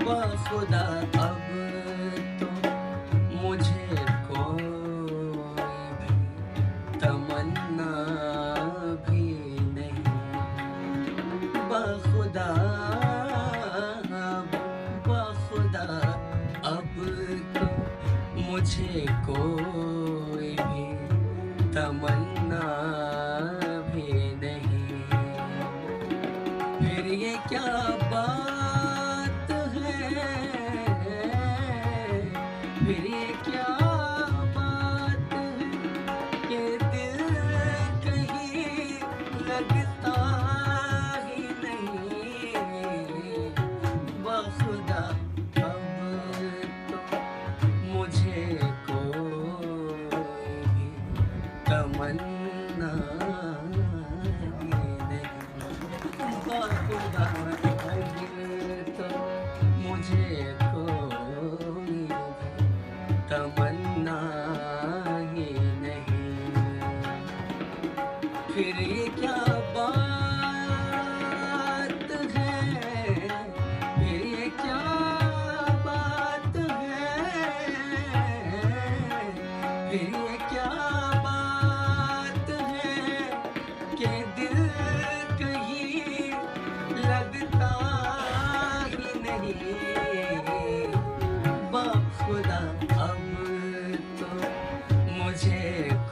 बाखुदा अब तो मुझे कोई भी तमन्ना भी नहीं। बाखुदा बाखुदा अब तो मुझे कोई भी तमन्ना भी नहीं। फिर ये क्या बात है, फिर ये क्या बात है कि दिल कहीं लगता ही नहीं। बाखुदा अब तो मुझे कोई भी तमन्ना ही नहीं। बाखुदा अब तो मुझे कोई भी तमन्ना ही नहीं। फिर ये क्या बात है, फिर ये क्या बात है, फिर ये क्या बात है कि दिल कहीं लगता ही नहीं। बाखुदा अब तो मुझे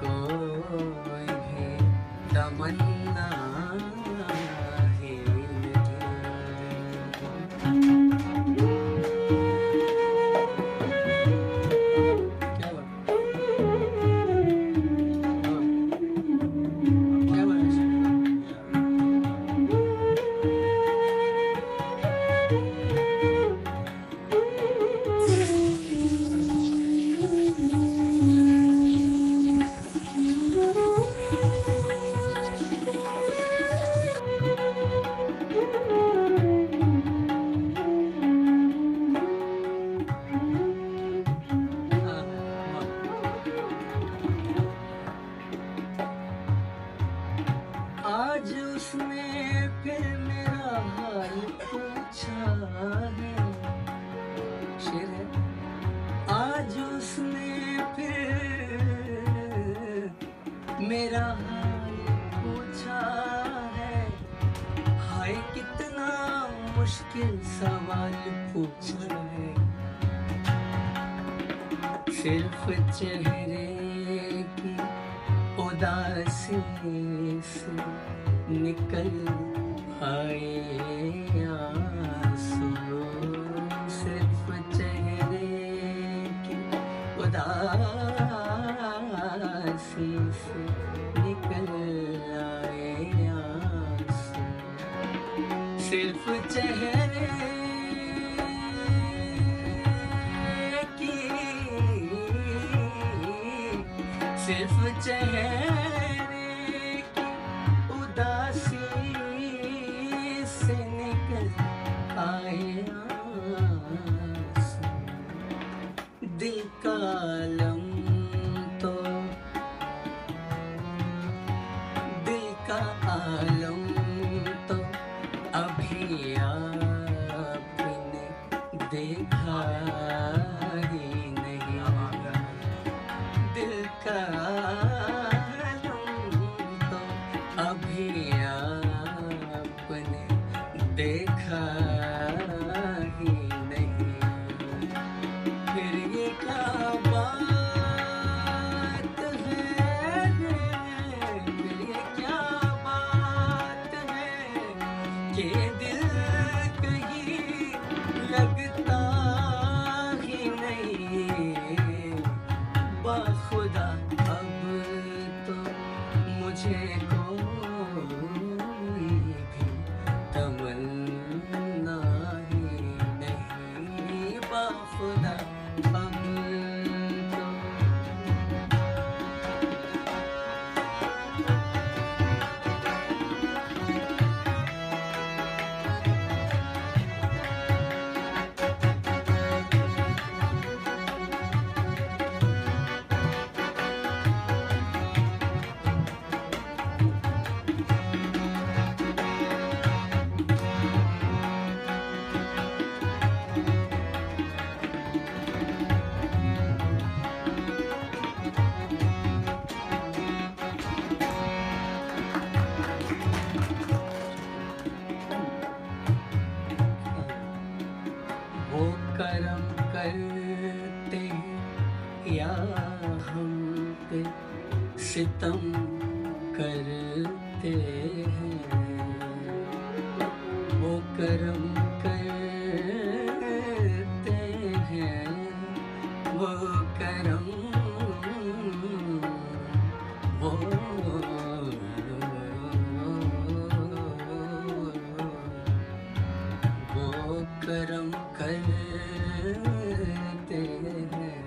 कोई भी तमन्ना ही नहीं। क्या बात, क्या बात है? आज उसने फिर मेरा हाल पूछा है। शेर है। आज उसने फिर मेरा हाल पूछा है। हाय कितना मुश्किल सवाल पूछा है। सिर्फ चेहरे की उदासी से निकल आए आंसू। सिर्फ चेहरे की उदासी से निकल आए आंसू। सिर्फ चेहरे की, सिर्फ चेहरे की उदासी से निकल आए आंसू। दिल का आलम तो, दिल का आलम तो अभी आपने देखा ही नहीं। दिल का आलम तो अभी आपने देखा ही नहीं। फिर ये क्या बात है, फिर ये क्या बात है कि दिल कहीं लगता करम करते हैं या हम पे सितम करते हैं। वो करम करते हैं, वो करम, वो करम करते हैं,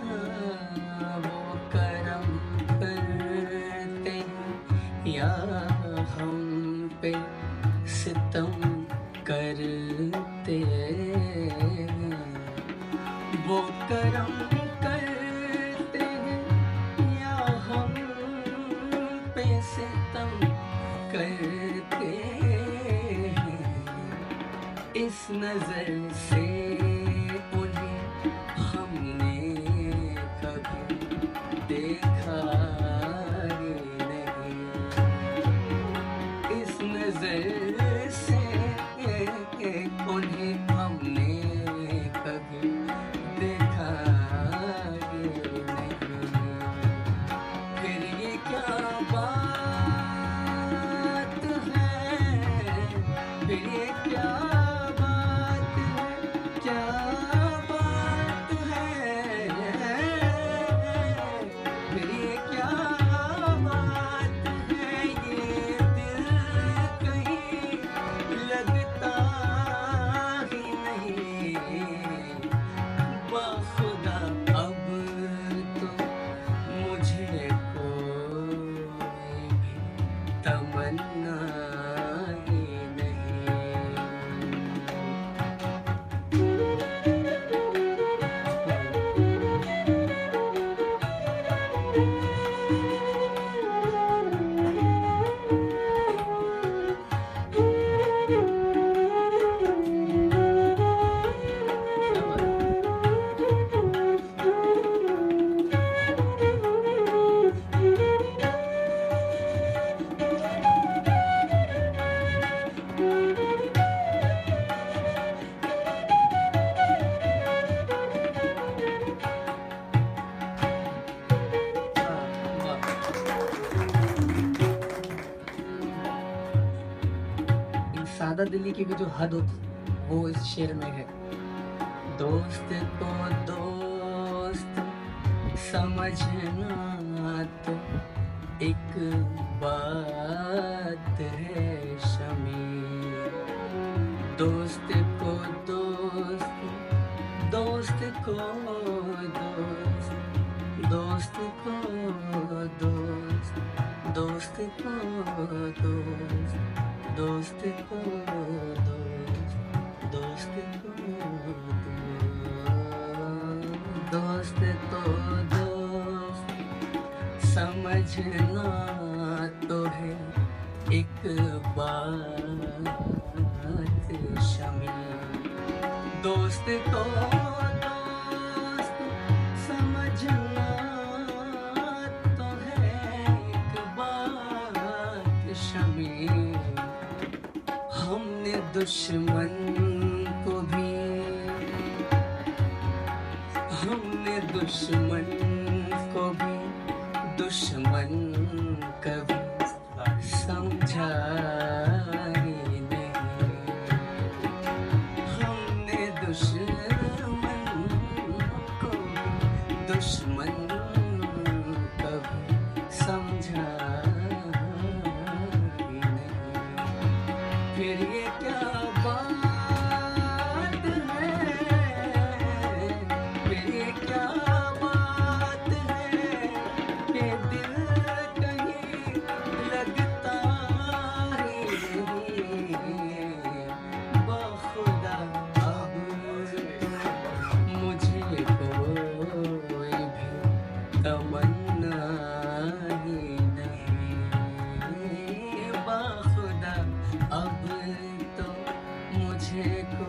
हाँ, वो करम करते हैं या हम पे सितम करते हैं। वो करम करते हैं या हम पे सितम करते हैं। इस नजर से उन्हें हमने कभी देखा ही नहीं। इस नजर से उन्हें हमने कभी देखा ही नहीं। फिर ये क्या बात है, फिर ये क्या बात है, क्या बात है, फिर ये क्या बात है, ये दिल कहीं लगता ही नहीं। बाखुदा अब तो मुझे कोई भी तमन्ना ही नहीं। सादा दिली की भी जो हद होती वो इस शेर में है। दोस्त को दोस्त समझना तो एक बात है शमी। दोस्त को दोस्त, दोस्त को दोस्त, दोस्त को दोस्त, दोस्त को दोस्त, दोस्त को दोस्त, दोस्त को दोस्त, तो दोस्त समझना तो है एक बात शमी। दोस्त को दोस्त समझना तो है एक बात शमी। हमने दुश्मन को भी, हमने दुश्मन को भी दुश्मन कभी समझा ही नहीं। हमने दुश्मन को दुश्मन कभी समझा ही नहीं। फिर ये क्या बात है, फिर ये क्या बात है, ये दिल कहीं लगता ही नहीं। बाखुदा अब मुझे कोई भी तमन्ना ही नहीं। बाखुदा अब तो मुझे को